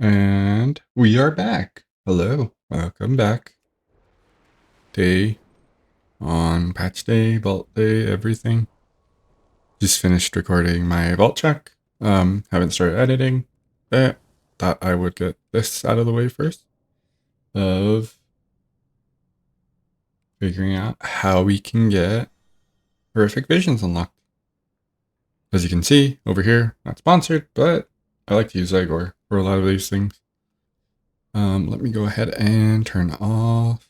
And we are back. Hello, welcome back. Day on patch day, vault day, everything. Just finished recording my vault check. Haven't started editing, but thought I would get this out of the way first. Of figuring out how we can get horrific visions unlocked. As you can see over here, not sponsored, but I like to use Zygor for a lot of these things. Let me go ahead and turn off.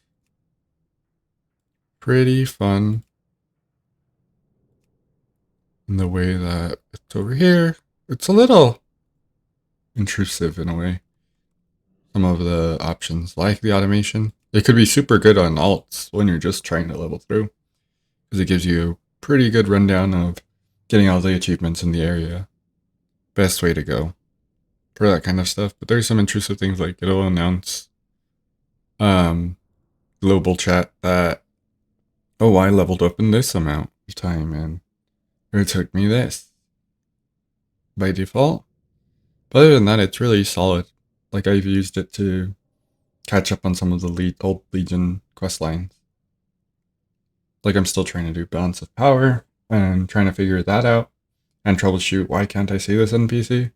Pretty fun in the way that it's over here. It's a little intrusive in a way. Some of the options, like the automation, they could be super good on alts when you're just trying to level through, because it gives you a pretty good rundown of getting all the achievements in the area. Best way to go for that kind of stuff. But there's some intrusive things like it'll announce global chat that, oh, I leveled up in this amount of time and it took me this by default. But other than that, it's really solid. Like, I've used it to catch up on some of the old Legion quest lines. Like, I'm still trying to do balance of power and trying to figure that out and troubleshoot why can't I see this NPC.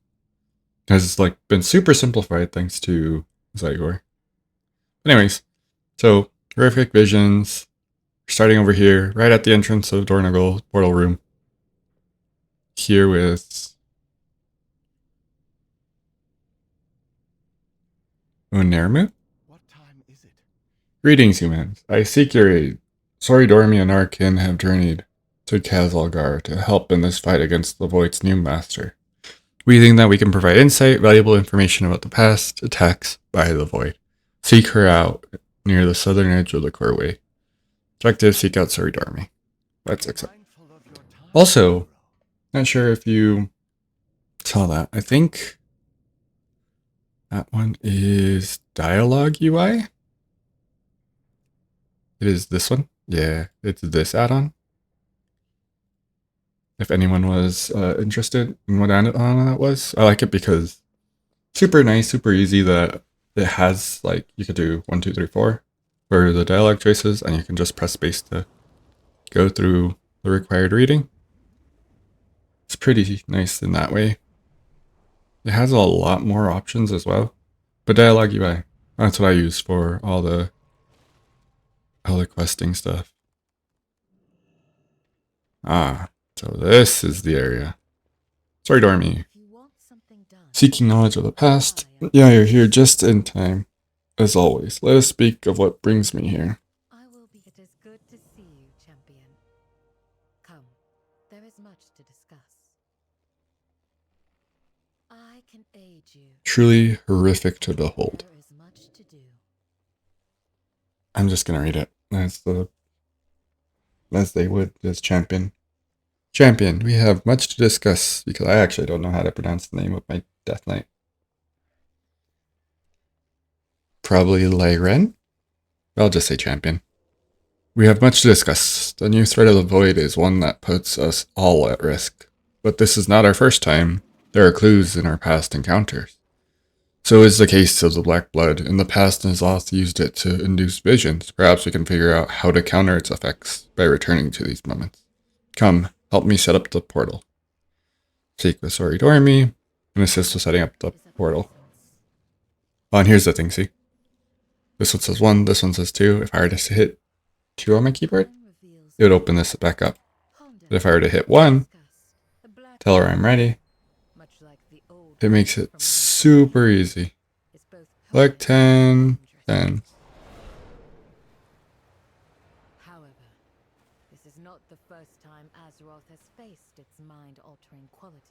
Because it's like been super simplified thanks to Zygor. Anyways, so horrific visions. Starting over here, right at the entrance of Dornagal portal room. Here with Unermu? What time is it? Greetings, humans. I seek your aid. Soridormi and our kin have journeyed to Kazalgar to help in this fight against the Void's new master. We think that we can provide insight, valuable information about the past attacks by the Void. Seek her out near the southern edge of the Coreway. Objective, seek out Soridormi. Let's accept. Also, not sure if you saw that. I think that one is Dialogue UI. It is this one. Yeah, it's this add-on. If anyone was interested in what add-on that was, I like it because super nice, super easy. That it has, like, you could do 1, 2, 3, 4 for the dialogue choices, and you can just press space to go through the required reading. It's pretty nice in that way. It has a lot more options as well, but Dialogue UI, that's what I use for all the questing stuff. So this is the area. Sorry, Dormy. Seeking knowledge of the past. Yeah, you're here just in time. As always, let us speak of what brings me here. It is good to see you, champion. Come, there is much to discuss. I can aid you. Truly horrific to behold. There is much to do. I'm just gonna read it. As they would as champion. Champion, we have much to discuss because I actually don't know how to pronounce the name of my Death Knight. Probably Lyren? I'll just say champion. We have much to discuss. The new threat of the Void is one that puts us all at risk. But this is not our first time. There are clues in our past encounters. So is the case of the Black Blood. In the past, N'Zoth used it to induce visions. Perhaps we can figure out how to counter its effects by returning to these moments. Come, help me set up the portal. Seek with Soridormi and assist with setting up the portal. Oh, and here's the thing, see? This one says 1, this one says 2. If I were to hit 2 on my keyboard, it would open this back up. But if I were to hit 1, tell her I'm ready, it makes it super easy. Like 10, 10. However, this is not the first time Azeroth has faced its mind-altering qualities.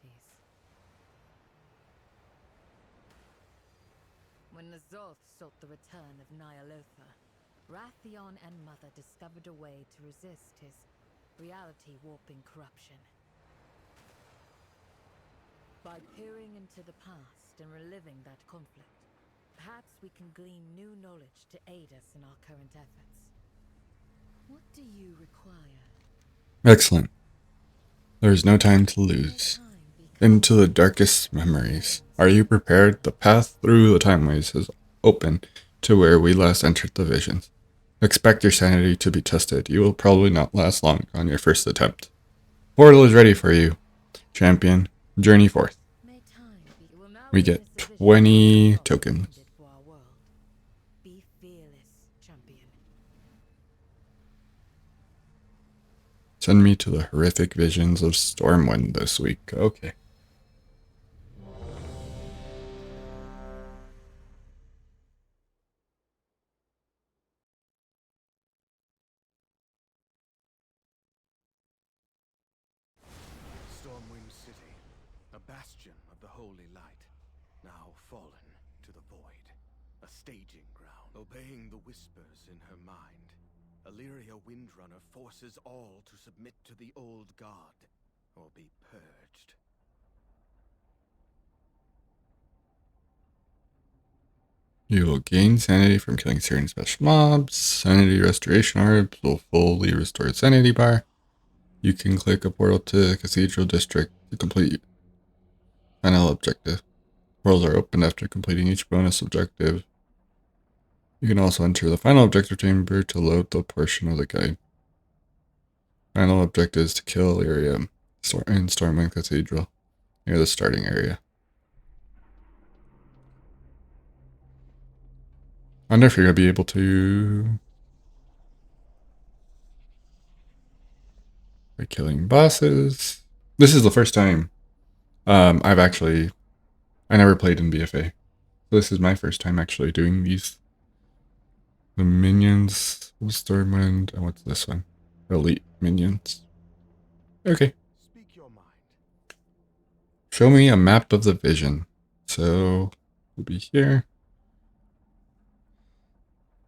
When N'Zoth sought the return of Nyalotha, Wrathion and Mother discovered a way to resist his reality-warping corruption. By peering into the past and reliving that conflict, perhaps we can glean new knowledge to aid us in our current efforts. What do you require? Excellent. There is no time to lose. into the darkest memories. Are you prepared? The path through the timeways is open to where we last entered the visions. Expect your sanity to be tested. You will probably not last long on your first attempt. Portal is ready for you, champion. Journey forth. May time be. You will now We get witness a vision 20 God tokens. intended for our world. Be fearless, champion. Send me to the horrific visions of Stormwind this week. Okay. Stormwind City, a bastion of the holy light, now fallen to the void. A staging ground, obeying the whispers in her mind. Illyria Windrunner forces all to submit to the old god, or be purged. You will gain sanity from killing certain special mobs. Sanity restoration orbs will fully restore sanity bar. You can click a portal to the Cathedral District to complete final objective. Portals are opened after completing each bonus objective. You can also enter the final objective chamber to load the portion of the guide. Final objective is to kill Illyria in Stormwind Cathedral near the starting area. I wonder if you're going to be able to... by killing bosses. This is the first time I never played in BFA. So this is my first time actually doing these. The minions, Stormwind, and what's this one? Elite minions. Okay. Speak your mind. Show me a map of the vision. So we'll be here.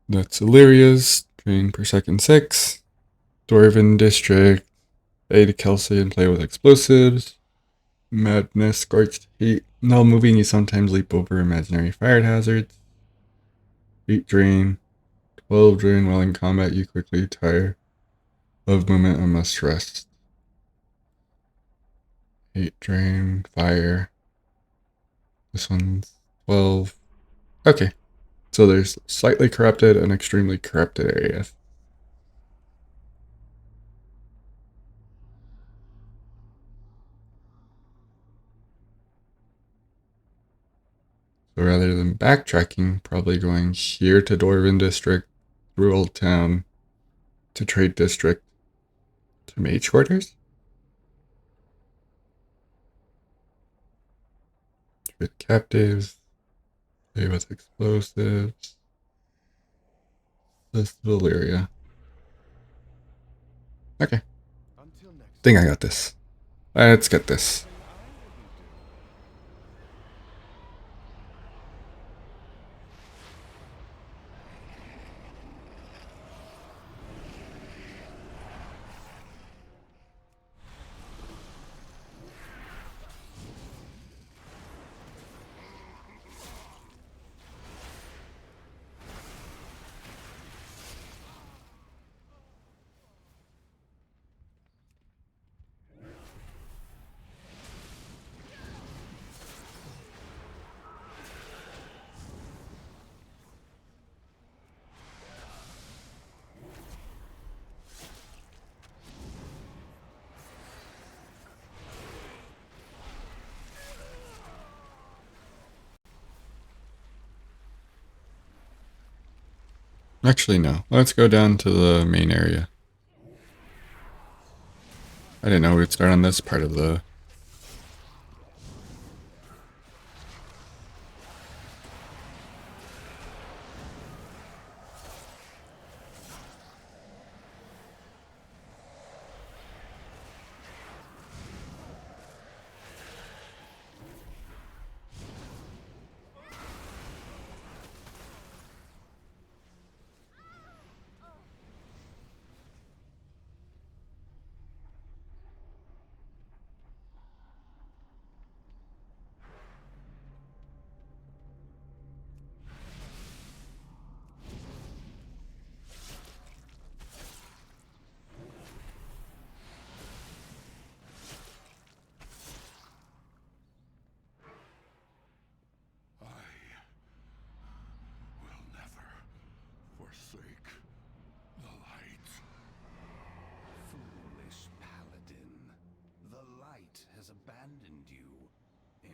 That's Illyria's. Drain per second 6. Dwarven District. A to Kelsey and play with explosives. Madness, Scorched Heat. No moving, you sometimes leap over imaginary fire hazards. Heat Drain. 12 Drain. While in combat, you quickly tire of movement and must rest. Heat Drain. Fire. This one's 12. Okay. So there's slightly corrupted and extremely corrupted areas. So rather than backtracking, probably going here to Dwarven District, through Old Town, to Trade District, to Mage Quarters? With captives, play with explosives. This little area. Okay. Until next Think I got this. Let's get this. time, I wouldn't do. Actually, no. Let's go down to the main area. I didn't know we'd start on this part of the...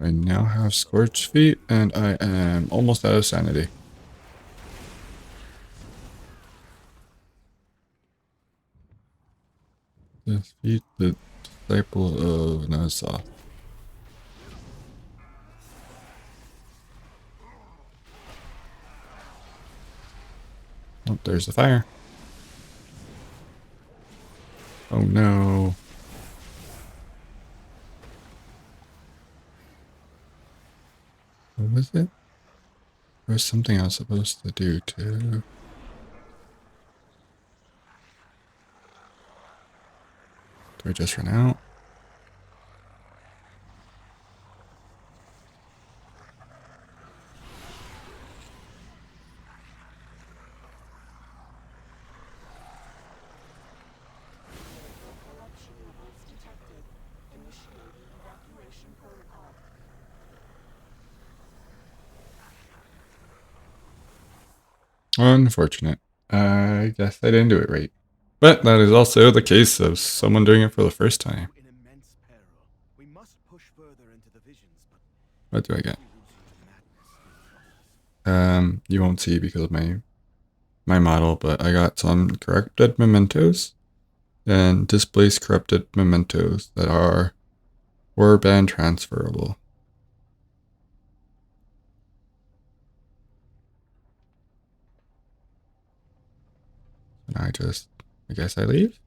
I now have Scorched Feet, and I am almost out of sanity. Defeat the disciple of Nazoth. Oh, there's the fire. Oh no. What was it? There was something I was supposed to do too. Do I just run out? Corruption levels detected. Initiating evacuation protocol. Unfortunate. I guess I didn't do it right. But that is also the case of someone doing it for the first time. In immense peril. We must push further into the visions, but What do I get? we lose into madness in the process. You won't see because of my model, but I got some corrupted mementos and displaced corrupted mementos that are warband transferable. And I guess I leave.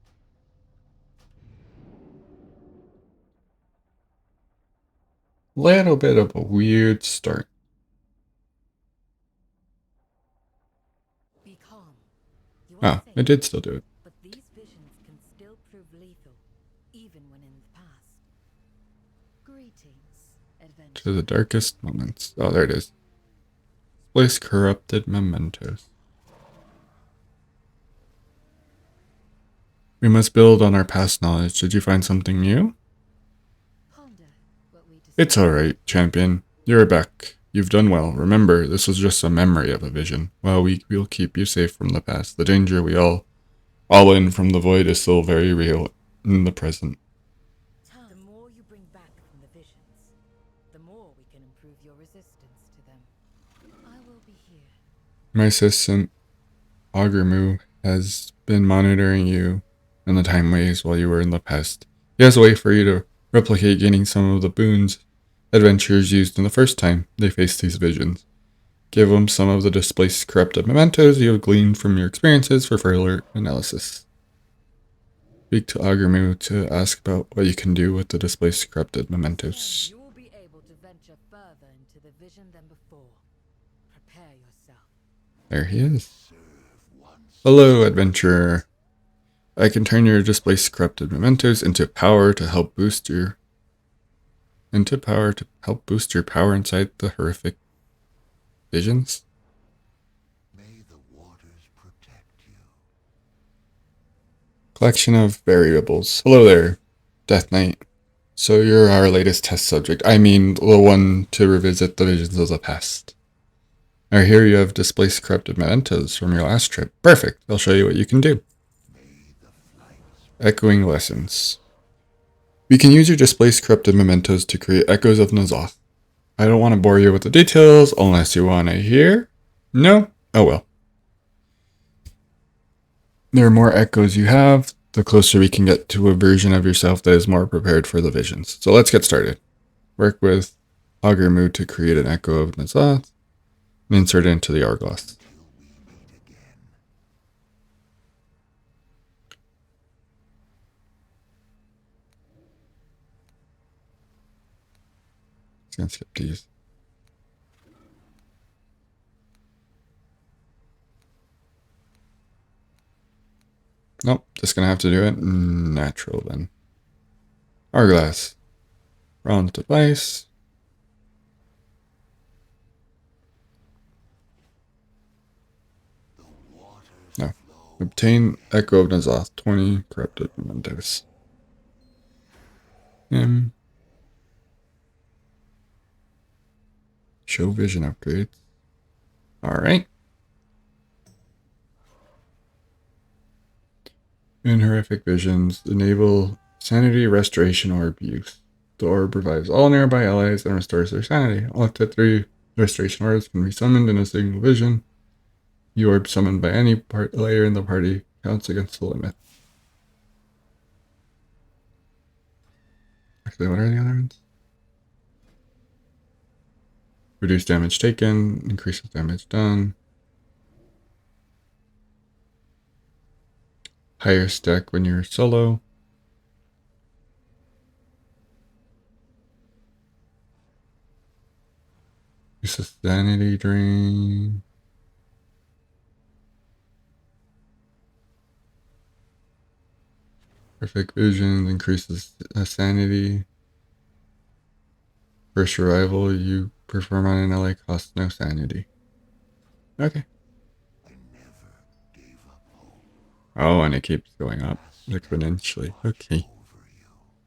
Little bit of a weird start. Be calm. You are Oh, safe, I did still do it. but these visions can still prove lethal, even when in the past. Greetings, adventurer. To the darkest moments. Oh, there it is. Displace corrupted mementos. We must build on our past knowledge. Did you find something new? Ponder what we discussed. It's alright, champion. You're back. You've done well. Remember, this was just a memory of a vision. Well, we'll keep you safe from the past. The danger we all in from the void is still very real in the present. The more you bring back from the visions, the more we can improve your resistance to them. I will be here. My assistant, Augermu, has been monitoring you and the time waves while you were in the past. He has a way for you to replicate gaining some of the boons adventurers used in the first time they faced these visions. Give him some of the displaced corrupted mementos you have gleaned from your experiences for further analysis. Speak to Augermu to ask about what you can do with the displaced corrupted mementos. Then you will be able to venture further into the vision than before. Prepare yourself. There he is. Hello, adventurer. I can turn your displaced corrupted mementos into power to help boost your power inside the horrific visions. May the waters protect you. Collection of variables. Hello there, Death Knight. So you're our latest test subject. I mean, the one to revisit the visions of the past. I hear you have displaced corrupted mementos from your last trip. Perfect. I'll show you what you can do. Echoing lessons. We can use your displaced corrupted mementos to create echoes of Nazoth. I don't want to bore you with the details unless you want to hear. No? Oh well. The more echoes you have, the closer we can get to a version of yourself that is more prepared for the visions. So let's get started. Work with Augermu to create an echo of Nazoth and insert it into the hourglass. Just gonna skip these. Nope, just gonna have to do it natural then. Hourglass. Bronze device. No. Obtain Echo of Nazoth. 20 corrupted mementos. Show vision upgrades. Alright. In horrific visions, enable sanity, restoration, or abuse. The orb revives all nearby allies and restores their sanity. All up to 3 restoration orbs can be summoned in a single vision. The orb summoned by any player in the party counts against the limit. Actually, what are the other ones? Reduce damage taken, increases damage done. Higher stack when you're solo. Use a sanity drain. Perfect vision increases sanity. First revival you perform on an ally costs no sanity. Okay. Oh, and it keeps going up exponentially. Okay.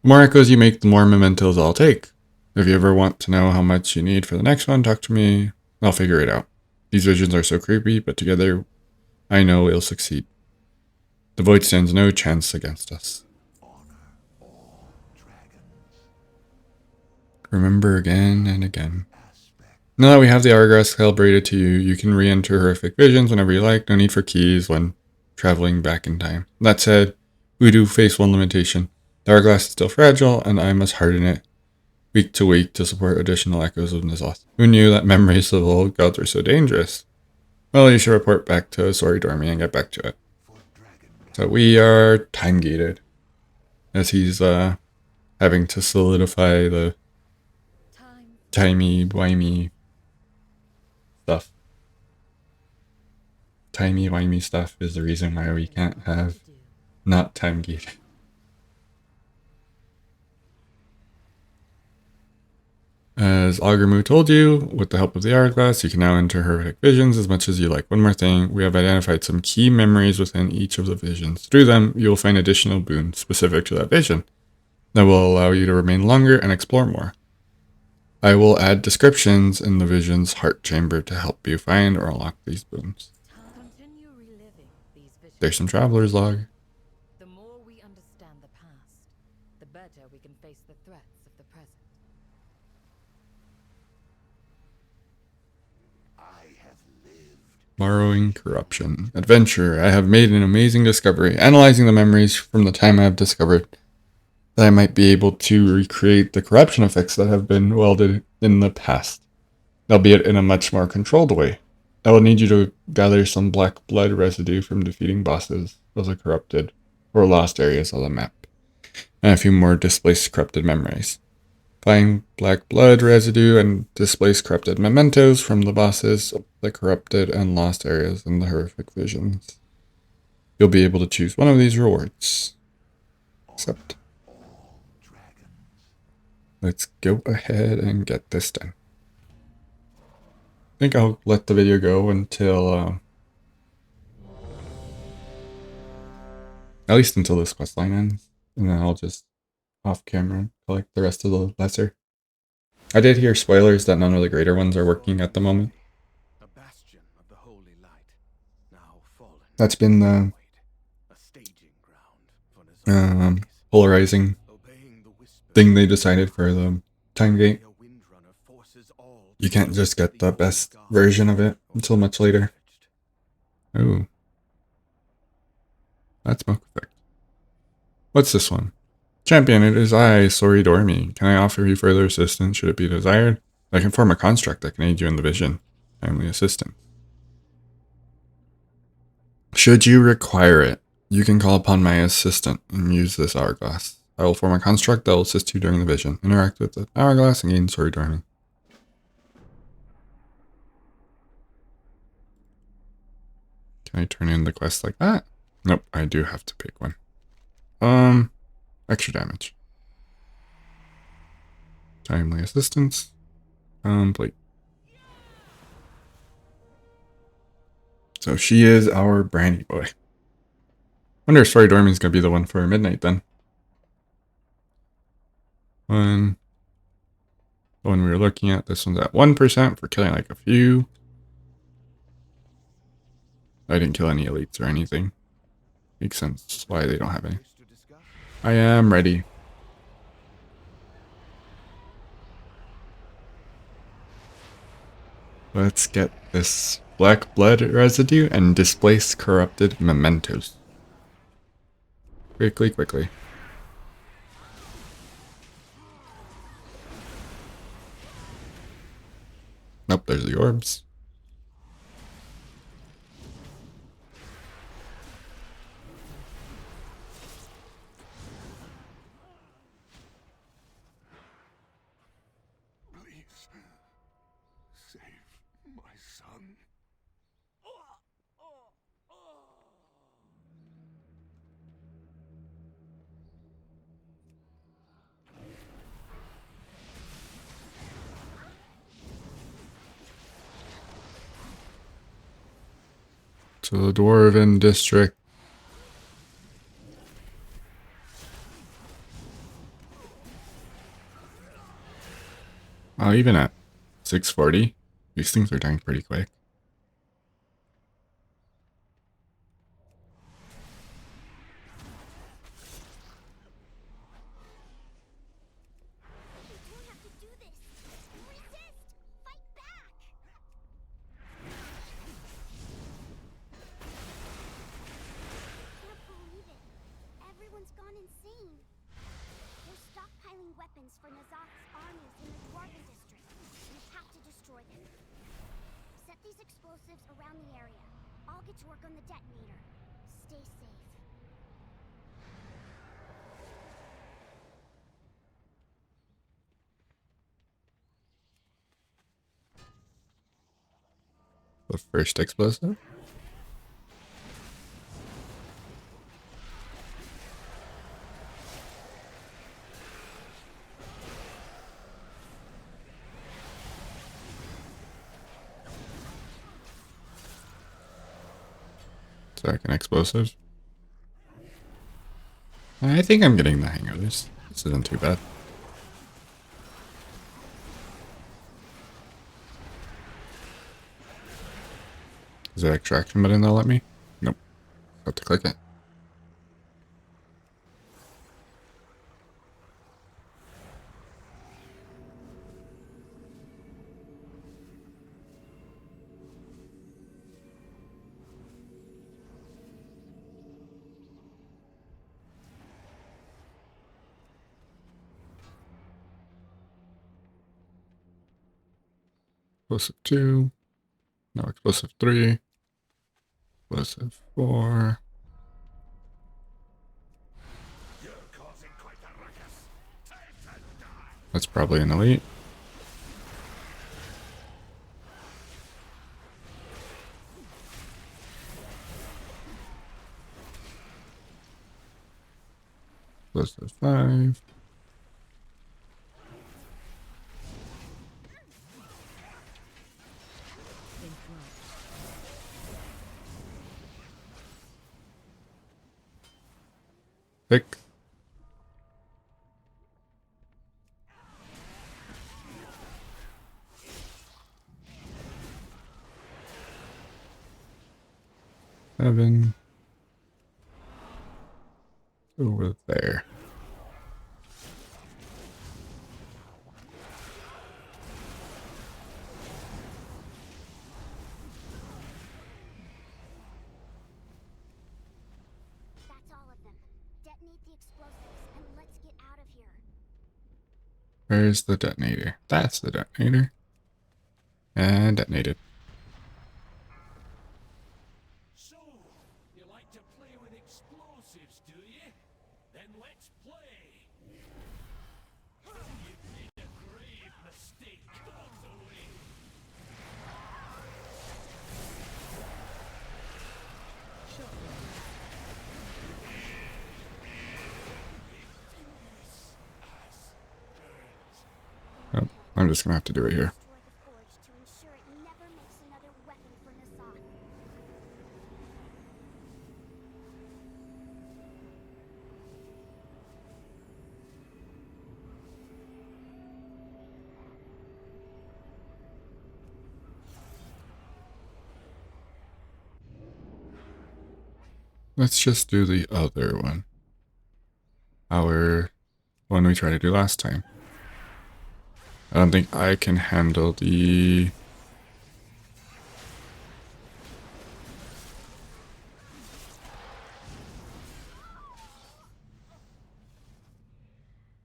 The more echoes you make, the more mementos I'll take. If you ever want to know how much you need for the next one, talk to me. I'll figure it out. These visions are so creepy, but together I know we'll succeed. The void stands no chance against us. Remember again and again. Now that we have the hourglass calibrated to you, you can re-enter horrific visions whenever you like. No need for keys when traveling back in time. That said, we do face one limitation. The hourglass is still fragile, and I must harden it week to week to support additional echoes of N'Zoth. Who knew that memories of old gods were so dangerous? Well, you should report back to Sori Dormi and get back to it. So we are time gated, as he's having to solidify the timey-wimey stuff. Timey-wimey stuff is the reason why we can't have not time gated. As Augermu told you, with the help of the hourglass, you can now enter horrific visions as much as you like. One more thing, we have identified some key memories within each of the visions. Through them, you will find additional boons specific to that vision that will allow you to remain longer and explore more. I will add descriptions in the vision's heart chamber to help you find or unlock these boons. There's some traveler's log. The more we understand the past, the better we can face the threats of the present. Borrowing corruption. Adventure. I have made an amazing discovery. Analyzing the memories from the time I have discovered that I might be able to recreate the corruption effects that have been welded in the past, albeit in a much more controlled way. I will need you to gather some black blood residue from defeating bosses of the corrupted or lost areas of the map, and a few more displaced corrupted memories. Find black blood residue and displaced corrupted mementos from the bosses of the corrupted and lost areas in the horrific visions. You'll be able to choose one of these rewards. Accept. Let's go ahead and get this done. I think I'll let the video go until, at least until this quest line ends. And then I'll just off camera collect the rest of the lesser. I did hear spoilers that none of the greater ones are working at the moment. A bastion of the holy light, now fallen. That's been the A staging ground for N'Zoth. polarizing thing they decided for the time gate. You can't just get the best version of it until much later. Ooh. That's smoke effect. What's this one? Champion, it is I, Sori Dormi. Can I offer you further assistance should it be desired? I can form a construct that can aid you in the vision. Timely assistance. Should you require it, you can call upon my assistant and use this hourglass. I will form a construct that will assist you during the vision. Interact with the hourglass and gain Sori Dormi. Can I turn in the quest like that? Nope, I do have to pick one. Extra damage. Timely assistance. Complete. So she is our Brandy boy. Wonder if Sori Dormi's gonna be the one for midnight then. The one we were looking at, this one's at 1% for killing like a few. I didn't kill any elites or anything. Makes sense why they don't have any. I am ready. Let's get this black blood residue and displace corrupted mementos. Quickly, quickly. Nope, there's the orbs. Please, save my son. To the Dwarven district. Oh, even at 640, these things are dying pretty quick. You don't have to do this. Resist! Fight back! Can't believe it. Everyone's gone insane. They're stockpiling weapons for Nazath's armies in the Dwarven district. We have to destroy them. Set these explosives around the area. I'll get to work on the detonator. Stay safe. The first explosive. Second explosive. I think I'm getting the hang of this. This isn't too bad. Is there extraction button they'll let me? Nope. Have to click it. Explosive 2. No, explosive 3. Explosive 4. You're causing quite a ruckus. Time to die. That's probably an elite. Explosive 5. Pick. Seven. Over there. That's all of them. Detonate the explosives and let's get out of here. Where's the detonator? That's the detonator. And detonated. So, you like to play with explosives, do you? Then let's play! You've made a grave mistake along the way. Oh, I'm just gonna have to do it here. Destroy the forge to ensure it never makes another weapon for Nazath. Let's just do the other one. Our one we tried to do last time. I don't think I can handle the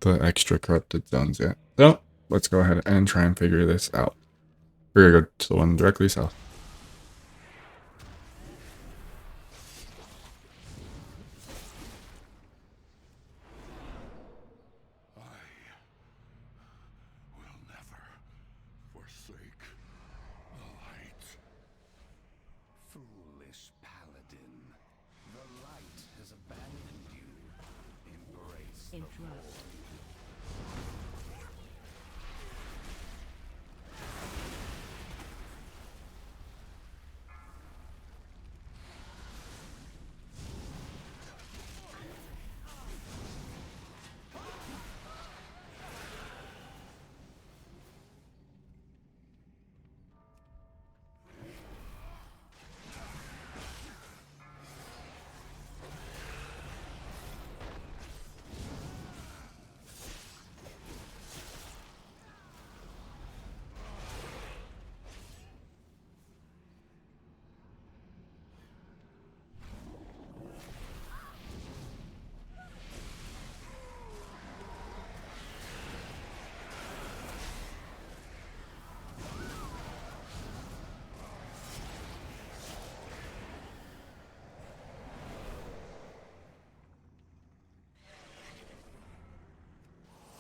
the extra corrupted zones yet. So let's go ahead and try and figure this out. We're gonna go to the one directly south. Will never forsake the light. Foolish paladin. The light has abandoned you. Embrace the Interrupt.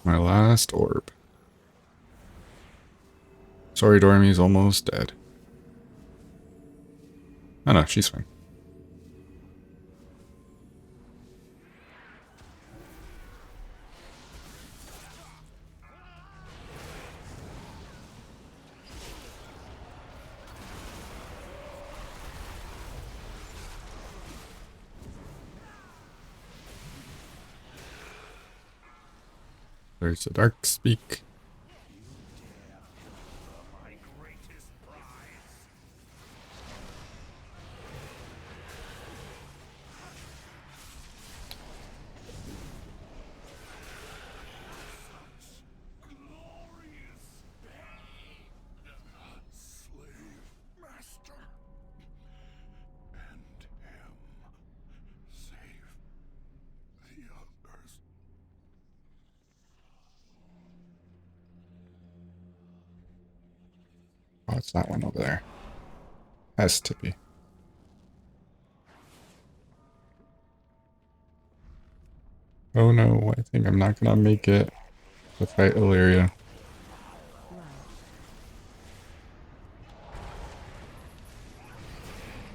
My last orb. Sorry, Dormy's almost dead. Oh no, she's fine. There's the dark speak. my greatest prize. Glorious pain. Slave master. And him. Save the others. Oh, it's that one over there. Has to be. Oh no, I think I'm not gonna make it to fight Illyria.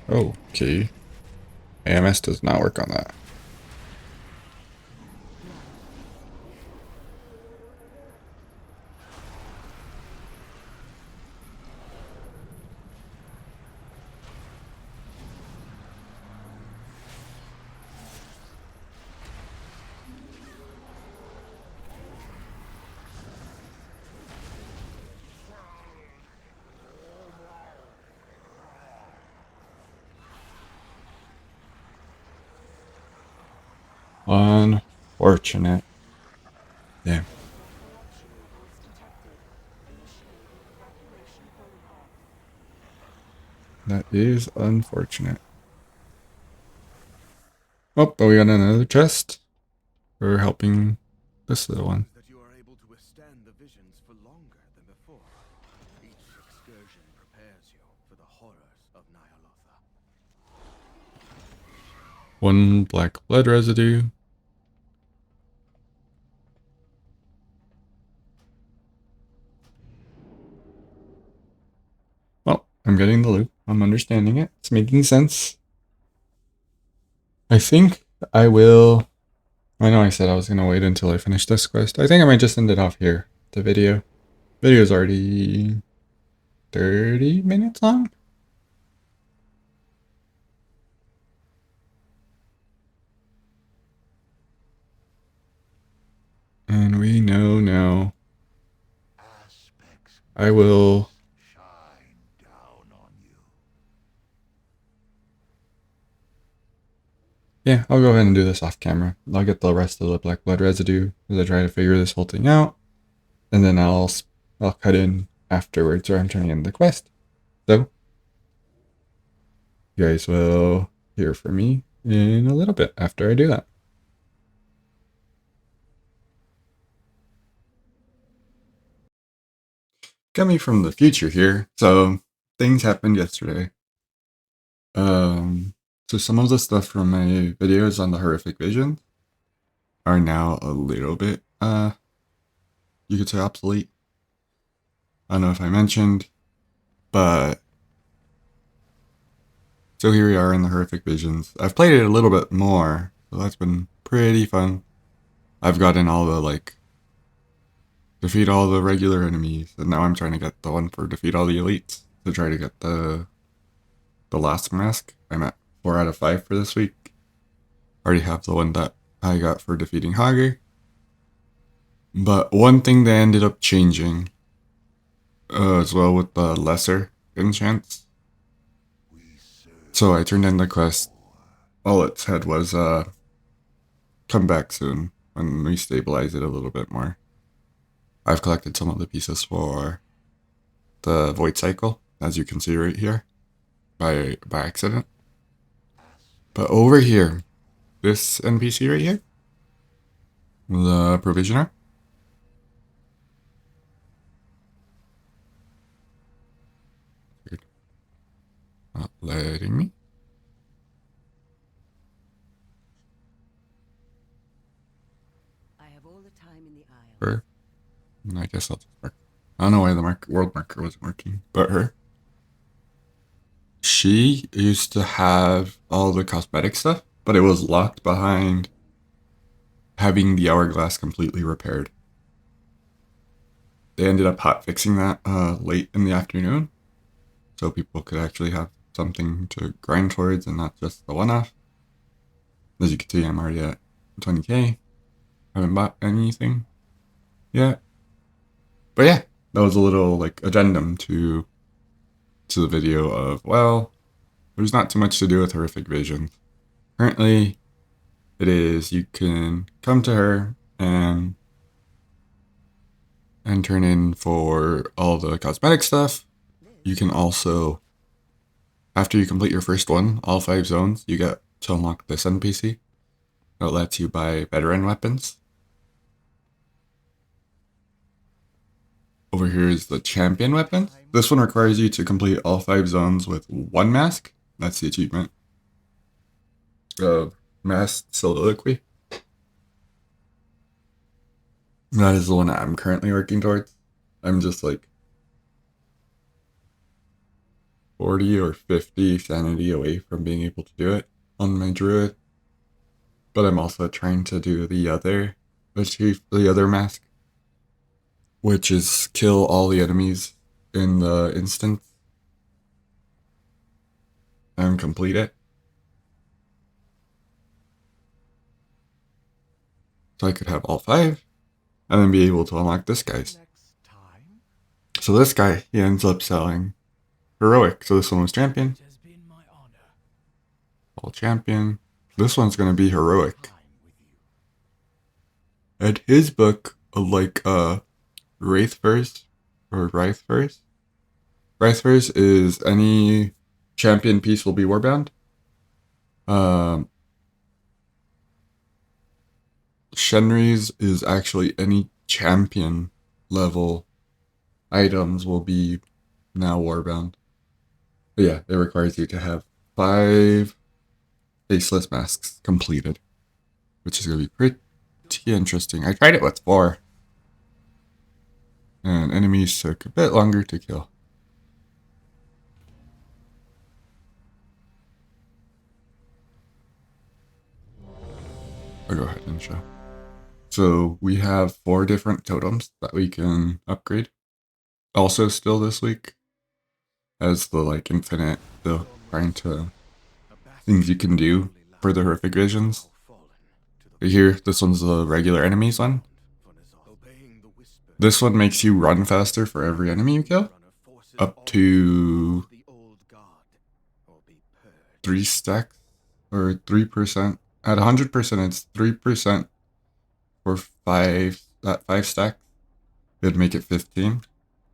Okay. AMS does not work on that. Unfortunate. Damn. Corruption was detected. Initiate evacuation protocol. That is unfortunate. Oh, but we got another chest for helping this little one. That you are able to withstand the visions for longer than before. Each excursion prepares you for the horrors of Nyalotha. One black blood residue. Well, I'm getting the loop. I'm understanding it. It's making sense. I think I will... I know I said I was going to wait until I finish this quest. I think I might just end it off here. The video. Video's already 30 minutes long. And we know now. Aspects I will... shine down on you. Yeah, I'll go ahead and do this off camera. I'll get the rest of the black blood residue as I try to figure this whole thing out. And then I'll cut in afterwards where I'm turning in the quest. So, you guys will hear from me in a little bit after I do that. coming from the future here. So things happened yesterday. So some of the stuff from my videos on the horrific visions are now a little bit, you could say obsolete. I don't know if I mentioned, but so here we are in the horrific visions. I've played it a little bit more, so that's been pretty fun. I've gotten all the defeat all the regular enemies, and now I'm trying to get the one for defeat all the elites to try to get the last mask. I'm at 4 out of 5 for this week. Already have the one that I got for defeating Hager. But one thing that ended up changing as well with the lesser enchants. So I turned in the quest. All it said was come back soon when we stabilize it a little bit more. I've collected some of the pieces for the void cycle, as you can see right here, by accident. But over here, this NPC right here, the provisioner, not letting me. I have all the time in the Isle. Her. I guess I'll just mark. I don't know why the world marker wasn't working, but her. She used to have all the cosmetic stuff, but it was locked behind having the hourglass completely repaired. They ended up hot fixing that late in the afternoon, so people could actually have something to grind towards and not just the one-off. As you can see, I'm already at 20k. Haven't bought anything yet. But yeah, that was a little addendum to the video of, well, there's not too much to do with horrific visions. Currently, it is you can come to her and turn in for all the cosmetic stuff. You can also, after you complete your first one, all 5 zones, you get to unlock this NPC. It lets you buy veteran weapons. Over here is the champion weapon. This one requires you to complete all 5 zones with 1 mask. That's the achievement of mass soliloquy. That is the one I'm currently working towards. I'm just 40 or 50 sanity away from being able to do it on my druid. But I'm also trying to do the other mask, which is kill all the enemies in the instance and complete it. So I could have all 5 and then be able to unlock this guy's. So this guy, he ends up selling heroic. So this one was champion. It has been my honor. All champion. This one's going to be heroic. And his book, Wraith Verse or Wraith Verse. Wraith Verse is any champion piece will be warbound. Shenri's is actually any champion level items will be now warbound. But yeah, it requires you to have 5 faceless masks completed, which is going to be pretty interesting. I tried it with 4. And enemies took a bit longer to kill. I'll go ahead and show. So we have 4 different totems that we can upgrade. Also still this week, as the infinite, the trying to things you can do for the horrific visions. Here, this one's the regular enemies one. This one makes you run faster for every enemy you kill, up to 3 stacks or 3%. At 100%, it's 3% for 5 stacks. It'd make it 15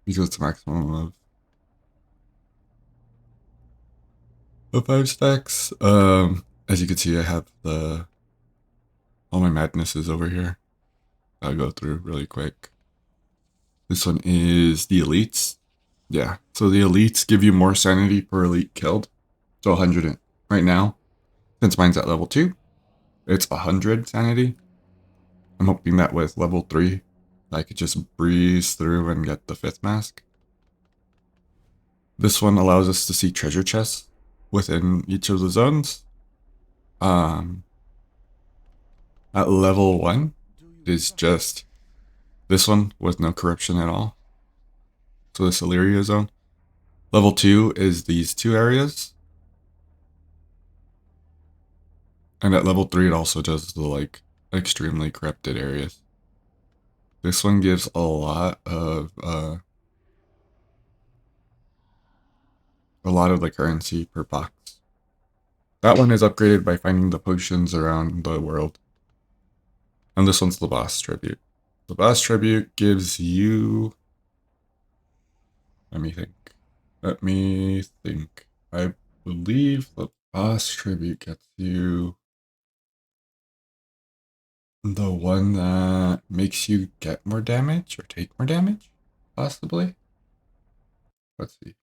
because it's a maximum of 5 stacks. As you can see, I have all my madnesses over here. I'll go through really quick. This one is the elites. Yeah, so the elites give you more sanity per elite killed. So 100 right now. Since mine's at level 2, it's 100 sanity. I'm hoping that with level 3, I could just breeze through and get the 5th mask. This one allows us to see treasure chests within each of the zones. At level 1 is just this one with no corruption at all. So this Illyria zone. Level 2 is these 2 areas. And at level 3 it also does the like extremely corrupted areas. This one gives a lot of the currency per box. That one is upgraded by finding the potions around the world. And this one's the boss tribute. The boss tribute gives you... Let me think. I believe the boss tribute gets you the one that makes you get more damage or take more damage, possibly. Let's see.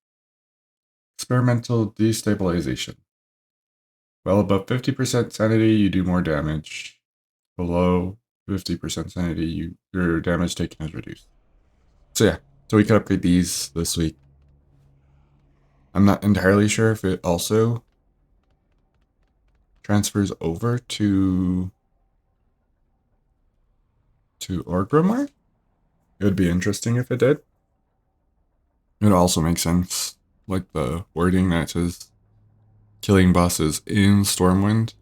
Experimental destabilization. Well, above 50% sanity, you do more damage. Below 50% sanity, your damage taken is reduced. So yeah, so we could upgrade these this week. I'm not entirely sure if it also transfers over to Orgrimmar. It would be interesting if it did. It also makes sense, like the wording that says killing bosses in Stormwind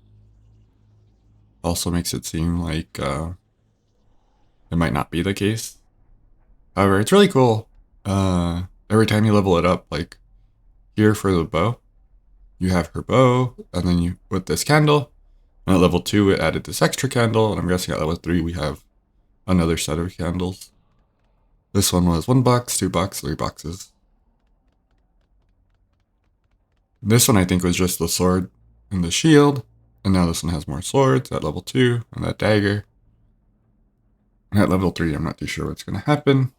also makes it seem like it might not be the case. However, it's really cool. Every time you level it up, like here for the bow, you have her bow, and then you with this candle. And at level 2, it added this extra candle, and I'm guessing at level 3 we have another set of candles. This one was 1 box, 2 box, 3 boxes. This one I think was just the sword and the shield, and now this one has more swords at level 2, and that dagger. And at level 3, I'm not too sure what's going to happen.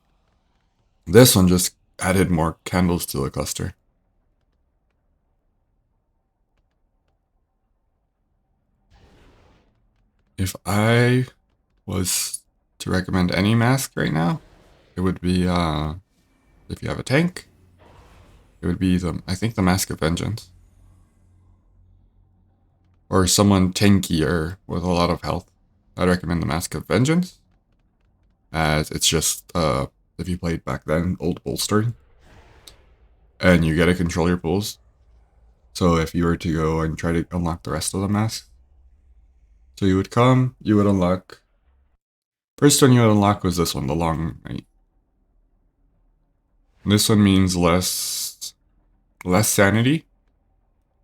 This one just added more candles to the cluster. If I was to recommend any mask right now, it would be, if you have a tank, it would be I think the Mask of Vengeance. Or someone tankier with a lot of health. I'd recommend the Mask of Vengeance, as it's just, if you played back then, old bolstering, and you get to control your pools. So if you were to go and try to unlock the rest of the masks, so you would come, you would unlock, first one you would unlock was this one, the Long Night. And this one means less sanity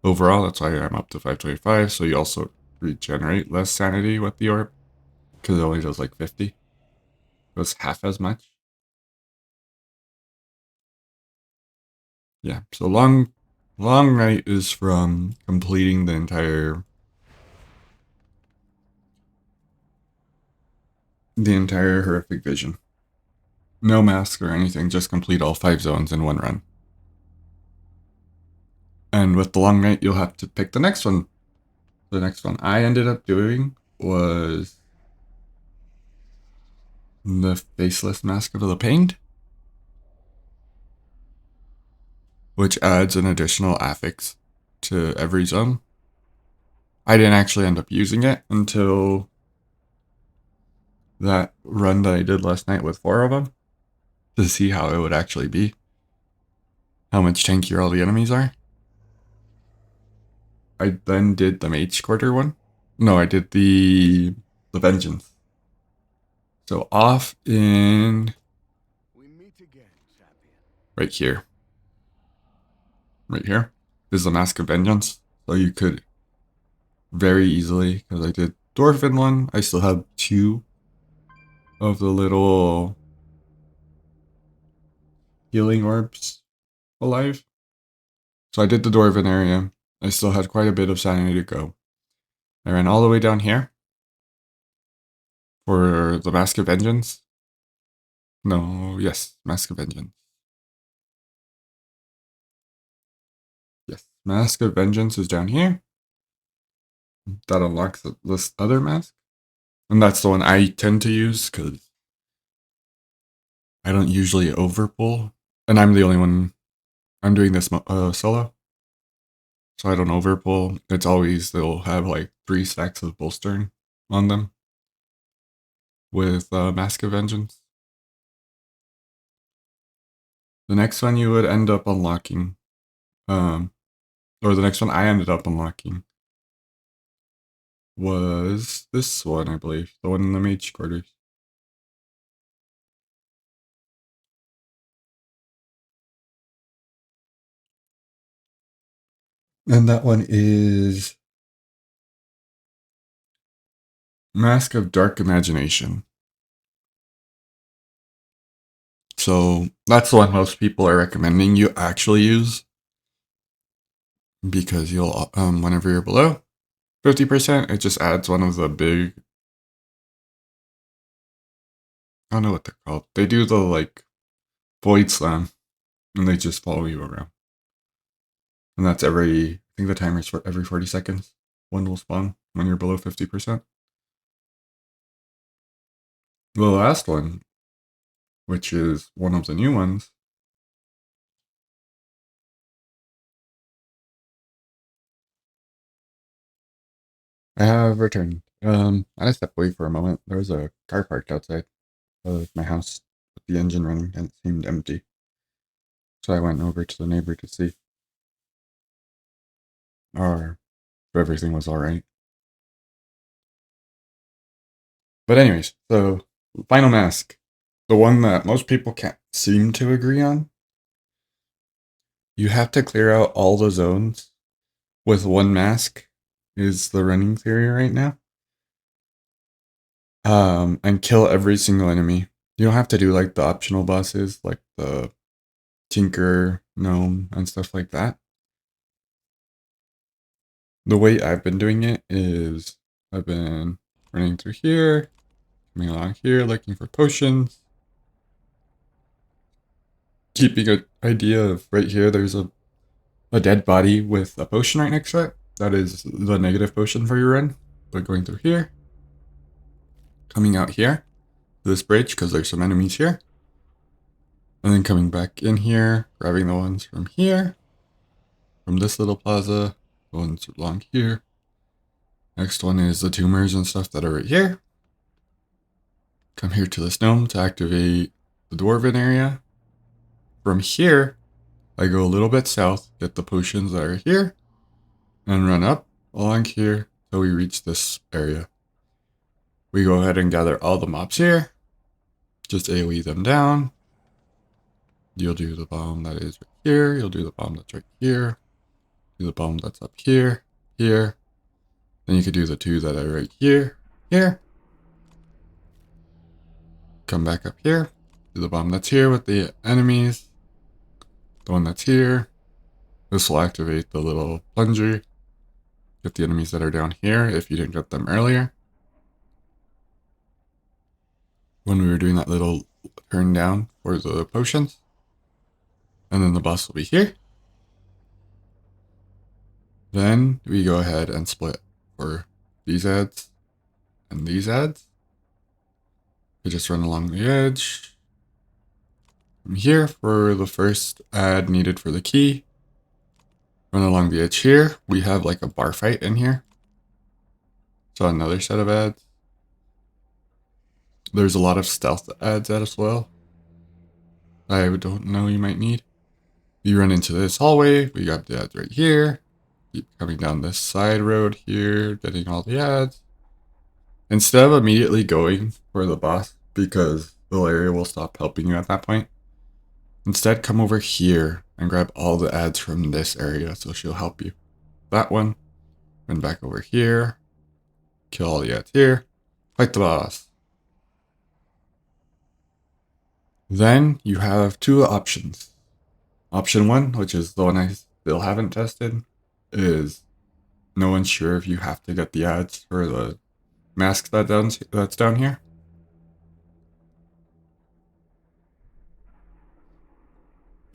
overall. That's why I'm up to 525. So you also regenerate less sanity with the orb, because it only does like 50. It was half as much. Yeah, so long night is from completing the entire horrific vision. No mask or anything, just complete all 5 zones in one run. And with the long night, you'll have to pick the next one. The next one I ended up doing was the Faceless Mask of the Pained, which adds an additional affix to every zone. I didn't actually end up using it until that run that I did last night with 4 of them, to see how it would actually be. How much tankier all the enemies are. I then did the Mage Quarter one. No, I did the Vengeance. So off in... We meet again, champion. Right here. Right here. This is the Mask of Vengeance. So you could very easily, because I did Dwarven one, I still have 2 of the little healing orbs alive. So I did the Dwarven area. I still had quite a bit of sanity to go. I ran all the way down here for the Mask of Vengeance. No, yes, Mask of Vengeance. Yes, Mask of Vengeance is down here. That unlocks this other mask. And that's the one I tend to use because I don't usually overpull. And I'm the only one. I'm doing this solo. So I don't overpull. It's always, they'll have like 3 stacks of bolstering on them with Mask of Vengeance. The next one you would end up unlocking, or the next one I ended up unlocking, was this one, I believe. The one in the mage quarters. And that one is Mask of Dark Imagination. So that's the one most people are recommending you actually use. Because you'll, whenever you're below 50%, it just adds one of the big, I don't know what they're called. They do the like void slam and they just follow you around. And that's every, I think the timer's for every 40 seconds. One will spawn when you're below 50%. The last one, which is one of the new ones, I have returned. I had to step away for a moment. There was a car parked outside of my house with the engine running and it seemed empty. So I went over to the neighbor to see or if everything was alright. But anyways, so final mask. The one that most people can't seem to agree on. You have to clear out all the zones with one mask is the running theory right now. And kill every single enemy. You don't have to do like the optional bosses like the Tinker, Gnome, and stuff like that. The way I've been doing it is I've been running through here, coming along here, looking for potions. Keeping an idea of right here, there's a dead body with a potion right next to it. That is the negative potion for your run. But going through here, coming out here, this bridge, because there's some enemies here. And then coming back in here, grabbing the ones from here, from this little plaza, the ones along here. Next one is the tumors and stuff that are right here. Come here to this gnome to activate the dwarven area. From here, I go a little bit south, get the potions that are here, and run up along here till we reach this area. We go ahead and gather all the mobs here, just AoE them down. You'll do the bomb that is right here, you'll do the bomb that's right here, do the bomb that's up here, here. Then you could do the 2 that are right here, here. Come back up here, do the bomb that's here with the enemies, the one that's here. This will activate the little plunger. Get the enemies that are down here if you didn't get them earlier. When we were doing that little turn down for the potions. And then the boss will be here. Then we go ahead and split for these ads and these ads. We just run along the edge. From here for the first ad needed for the key. Run along the edge here. We have like a bar fight in here. So another set of ads. There's a lot of stealth ads as well. I don't know you might need. You run into this hallway. We got the ads right here. Keep coming down this side road here, getting all the ads. Instead of immediately going for the boss, because the area will stop helping you at that point, instead come over here and grab all the ads from this area so she'll help you. That one. Run back over here. Kill all the ads here. Fight the boss. Then you have 2 options. Option 1, which is the one I still haven't tested, is no one's sure if you have to get the ads for the mask that's down here.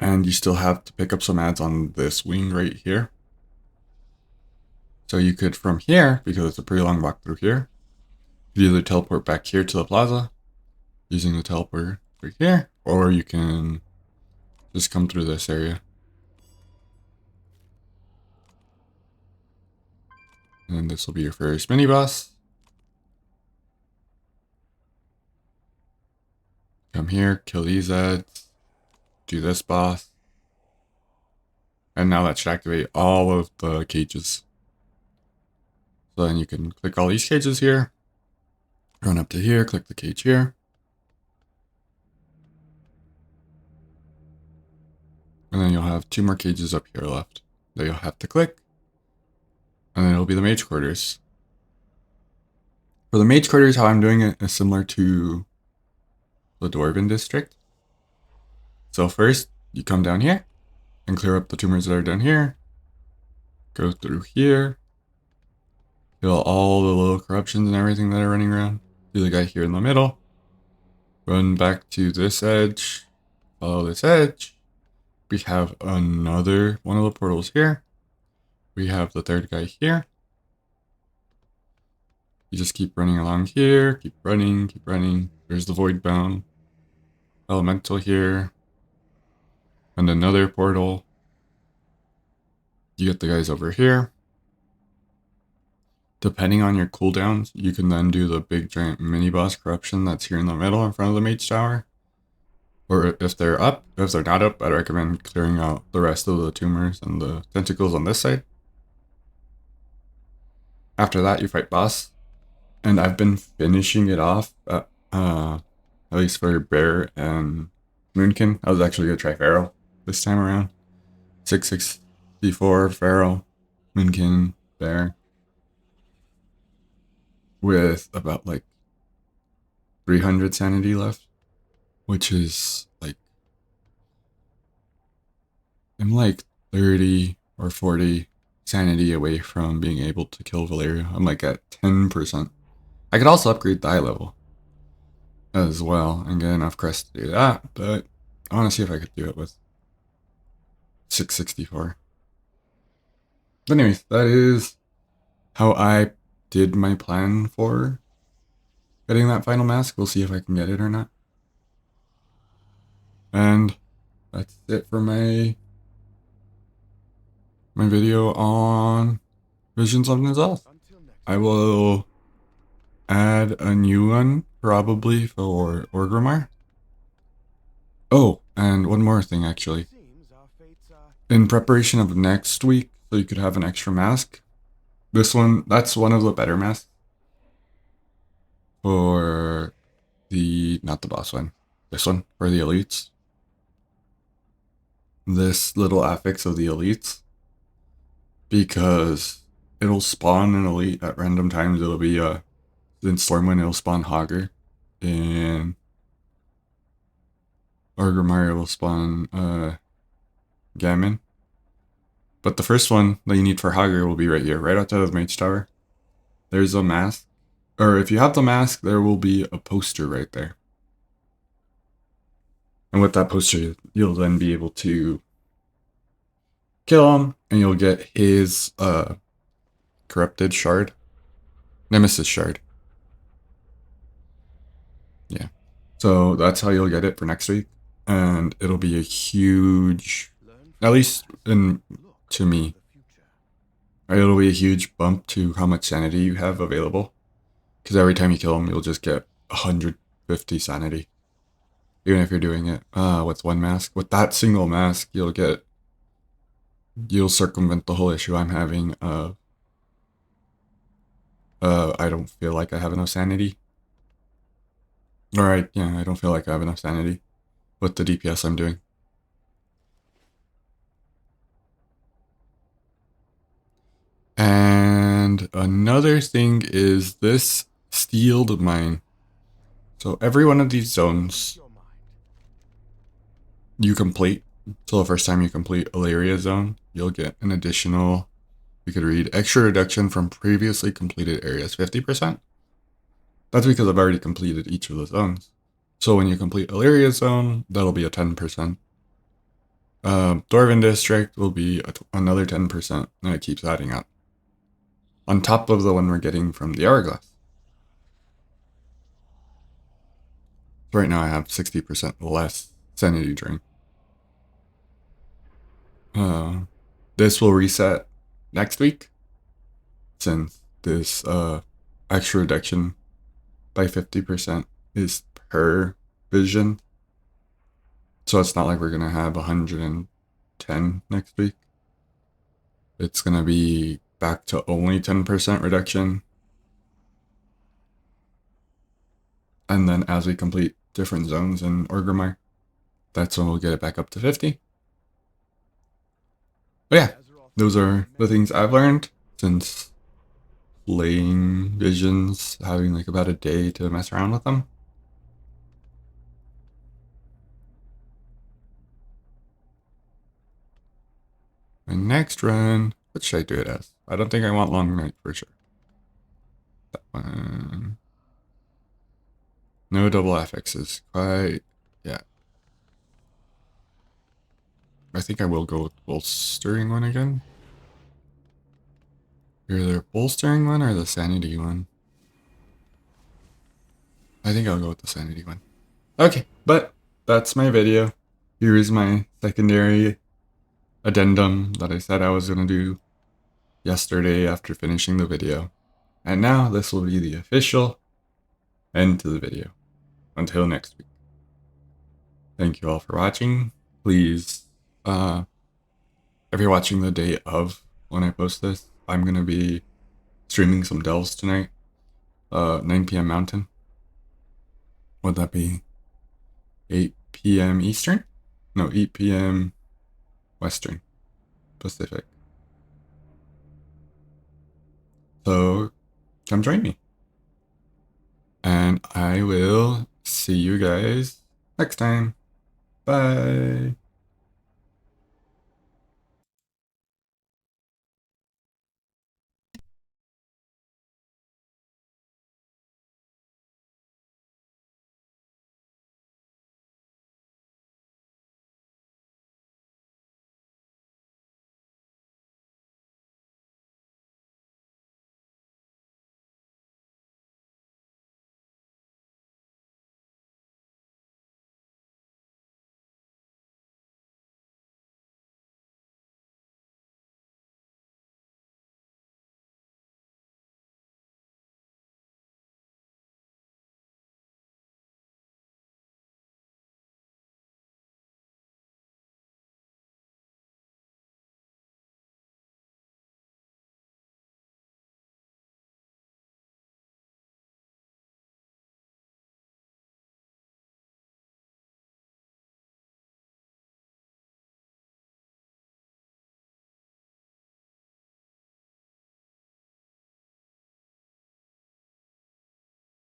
And you still have to pick up some ads on this wing right here. So you could, from here, because it's a pretty long walk through here, you either teleport back here to the plaza using the teleport right here, or you can just come through this area. And this will be your first mini boss. Come here, kill these ads, do this boss. And now that should activate all of the cages. So then you can click all these cages here, run up to here, click the cage here. And then you'll have 2 more cages up here left that you'll have to click. And then it'll be the mage quarters. For the mage quarters, how I'm doing it is similar to the Dwarven district. So first, you come down here and clear up the tumors that are down here. Go through here. Kill all the little corruptions and everything that are running around. Do the guy here in the middle. Run back to this edge. Follow this edge. We have another one of the portals here. We have the third guy here. You just keep running along here. Keep running, keep running. There's the void bound elemental here. And another portal. You get the guys over here. Depending on your cooldowns, you can then do the big giant mini boss corruption that's here in the middle in front of the mage tower. Or if they're up, if they're not up, I'd recommend clearing out the rest of the tumors and the tentacles on this side. After that, you fight boss. And I've been finishing it off, at least for Bear and Moonkin. I was actually going to try Pharaoh this time around. 664 Pharaoh, Moonkin, Bear. With about like 300 sanity left, which is like, I'm like 30 or 40 sanity away from being able to kill Valeria. I'm like at 10%. I could also upgrade the eye level as well and get enough crest to do that, but I want to see if I could do it with 664. But anyways, that is how I did my plan for getting that final mask. We'll see if I can get it or not. And that's it for my video on Visions of N'Zoth. I will add a new one probably for Orgrimmar. Oh, and one more thing actually. In preparation of next week, so you could have an extra mask. This one, that's one of the better masks for the, not the boss one, this one for the elites. This little affix of the elites, because it'll spawn an elite at random times. It'll be in Stormwind, it'll spawn Hogger. In Orgrimmar, it will spawn Gammon. But the first one that you need for Hogger will be right here, right outside of the Mage Tower. There's a mask. Or if you have the mask, there will be a poster right there. And with that poster, you'll then be able to kill him, and you'll get his corrupted shard. Nemesis shard. Yeah. So that's how you'll get it for next week. And it'll be a huge, at least to me, it'll be a huge bump to how much sanity you have available. Because every time you kill him, you'll just get 150 sanity. Even if you're doing it with one mask. With that single mask, you'll circumvent the whole issue I'm having of I don't feel like I have enough sanity. Alright, yeah, I don't feel like I have enough sanity with the DPS I'm doing. And another thing is this steeled mine. So every one of these zones you complete, so the first time you complete Ilaria zone, you'll get an additional, you could read, extra reduction from previously completed areas, 50%. That's because I've already completed each of the zones. So when you complete Ilaria zone, that'll be a 10%. Dwarven District will be another 10%, and it keeps adding up. On top of the one we're getting from the Hourglass. Right now I have 60% less sanity drain. This will reset next week, since this extra reduction by 50% is per vision. So it's not like we're gonna have 110 next week. It's gonna be back to only 10% reduction. And then as we complete different zones in Orgrimmar, that's when we'll get it back up to 50. But yeah, those are the things I've learned since playing visions, having like about a day to mess around with them. My next run, what should I do it as? I don't think I want Long Night for sure. That one. No double affixes. Quite, yeah. I think I will go with bolstering one again. Either the bolstering one or the sanity one. I think I'll go with the sanity one. Okay, but that's my video. Here is my secondary addendum that I said I was going to do yesterday after finishing the video. And now this will be the official end to the video. Until next week. Thank you all for watching. Please, if you're watching the day of when I post this, I'm going to be streaming some delves tonight. 9 p.m. Mountain. Would that be 8 p.m. Eastern? No, 8 p.m. Western Pacific. So come join me. And I will see you guys next time. Bye.